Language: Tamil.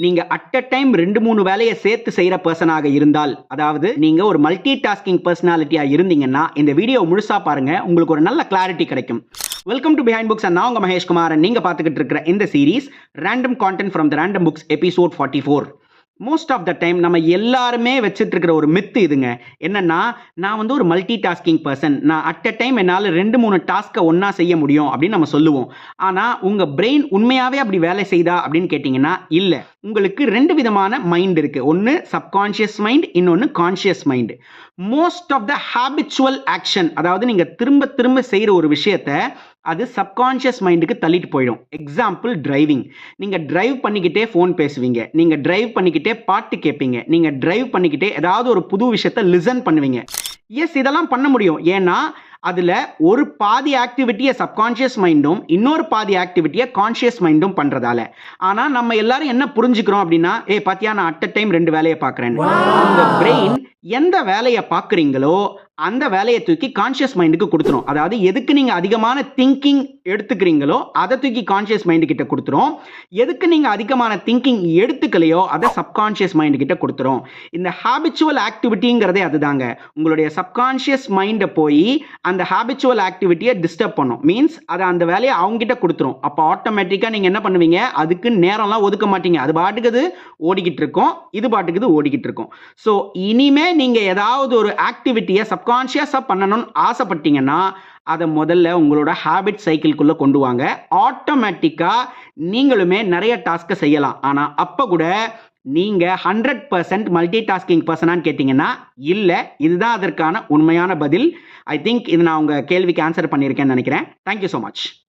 நீங்க அட் அ டைம் 2-3 வேலையை சேர்த்து செய்யற பர்சனாக இருந்தால், அதாவது நீங்க ஒரு மல்டி டாஸ்கிங் பர்சனாலிட்டியா இருந்தீங்கன்னா இந்த வீடியோ முழுசா பாருங்க, உங்களுக்கு ஒரு நல்ல கிளாரிட்டி கிடைக்கும். Welcome to behind books. நான் உங்க மகேஷ் குமார். நீங்க பார்த்துக்கிட்டு இருக்கிற இந்த series random content from the random books episode 44. Most of the time நம்ம எல்லாருமே வச்சுட்டு இருக்கிற ஒரு மித்து இதுங்க. என்னன்னா, நான் வந்து ஒரு மல்டி டாஸ்கிங் பர்சன், நான் அட் அ டைம் என்னால் 2-3 டாஸ்க்கை ஒன்றா செய்ய முடியும் அப்படின்னு நம்ம சொல்லுவோம். ஆனால் உங்கள் பிரெயின் உண்மையாகவே அப்படி வேலை செய்தா அப்படின்னு கேட்டிங்கன்னா இல்லை. உங்களுக்கு 2 விதமான மைண்ட் இருக்குது. ஒன்று சப்கான்ஷியஸ் மைண்ட், இன்னொன்று conscious mind. Most of the habitual action, அதாவது நீங்கள் திரும்ப திரும்ப செய்கிற ஒரு விஷயத்தை அது சப்கான்ஷியஸ் மைண்டுக்கு தள்ளிட்டு போயிடும். Example driving. நீங்கள் டிரைவ் பண்ணிக்கிட்டே ஃபோன் பேசுவீங்க, நீங்கள் டிரைவ் பண்ணிக்கிட்டே பாட்டு கேட்பீங்க, நீங்கள் டிரைவ் பண்ணிக்கிட்டே ஏதாவது ஒரு புது விஷயத்தை லிசன் பண்ணுவீங்க. எஸ், இதெல்லாம் பண்ண முடியும். ஏன்னா அதில் ஒரு பாதி ஆக்டிவிட்டியை சப்கான்ஷியஸ் மைண்டும் இன்னொரு பாதி ஆக்டிவிட்டியை கான்ஷியஸ் மைண்டும் பண்ணுறதால. ஆனால் நம்ம எல்லாரும் என்ன புரிஞ்சுக்கிறோம் அப்படின்னா, பாத்தியா நான் அட் அ டைம் 2 வேலையை பார்க்குறேன். உங்கள் பிரெயின் எந்த வேலையை பார்க்குறீங்களோ அந்த வேலையை தூக்கி கான்ஷியஸ் மைண்டுக்கு கொடுத்துரும். அதாவது எதுக்கு நீங்கள் அதிகமான திங்கிங் எடுத்துக்கிறீங்களோ அதை தூக்கி கான்ஷியஸ் மைண்டு கிட்ட கொடுத்துரும். எதுக்கு நீங்கள் அதிகமான திங்கிங் எடுத்துக்கலையோ அதை சப்கான்ஷியஸ் மைண்டு கிட்ட கொடுத்துரும். இந்த ஹேபிச்சுவல் ஆக்டிவிட்டிங்கிறதே அதுதாங்க. உங்களுடைய சப்கான்ஷியஸ் மைண்டை போய் அந்த ஹேபிச்சுவல் ஆக்டிவிட்டியை டிஸ்டர்ப் பண்ணும். மீன்ஸ் அதை அந்த வேலையை அவங்ககிட்ட கொடுத்துரும். அப்போ ஆட்டோமேட்டிக்காக நீங்கள் என்ன பண்ணுவீங்க, அதுக்கு நேரம்லாம் ஒதுக்க மாட்டீங்க. அது பாட்டுக்குது ஓடிக்கிட்டு இருக்கும், இது பாட்டுக்குது ஓடிக்கிட்டு இருக்கும். ஸோ இனிமே நீங்கள் ஏதாவது ஒரு ஆக்டிவிட்டியை சப்கான்ஷியஸாக பண்ணணும்னு ஆசைப்பட்டீங்கன்னா அதை முதல்ல உங்களோட ஹேபிட் சைக்கிள்குள்ளே கொண்டு வாங்க. ஆட்டோமேட்டிக்காக நீங்களுமே நிறைய டாஸ்க்கை செய்யலாம். ஆனால் அப்போ கூட நீங்கள் 100% மல்டி டாஸ்கிங் பர்சனான்னு கேட்டிங்கன்னா இல்லை. இதுதான் அதற்கான உண்மையான பதில். ஐ திங்க் இது நான் உங்கள் கேள்விக்கு ஆன்சர் பண்ணியிருக்கேன்னு நினைக்கிறேன். Thank you so much.